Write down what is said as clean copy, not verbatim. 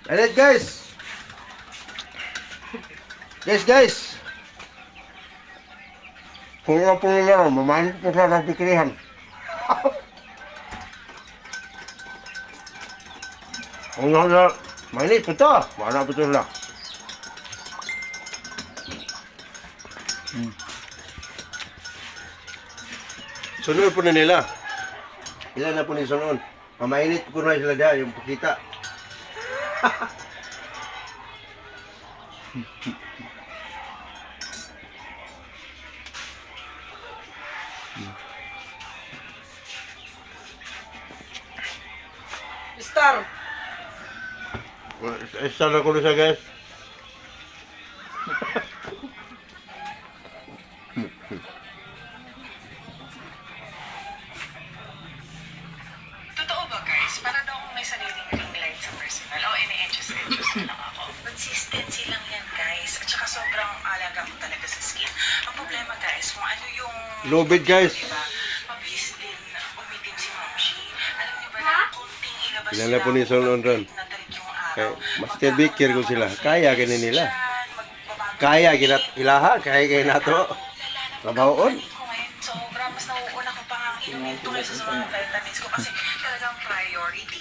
Alright guys. Guys. Puno na, mamanit po sa nabikrihan. Kung nga, mainit po ito. Mana po ito lang. Sunod po na nila. Ilan na po ni sunod. Mamainit po na sila dyan, yung pakita. Star. Star na ko na siya guys. Totoo ba guys? Para daw akong may sariling ring light sa personal. O, ini-adjust na lang ako. Consistency lang yan guys. At saka sobrang alaga ko talaga sa skin. Ang problema guys, kung ano yung... Lobid guys. Diba? Mabilis din umitim si Mamshi. Alam niyo ba na kunting ilabas Ilan na po ni Solon ron. natarik yung Kaya, araw. Master Bikir ko sila. Kaya gini nila. Kaya ginat ilaha. Kaya kayo nato. Trabahoon. Ko ngayon, sobra mas nauuna ko pang inumin to kaysa sa mga vitamins ko kasi talagang priority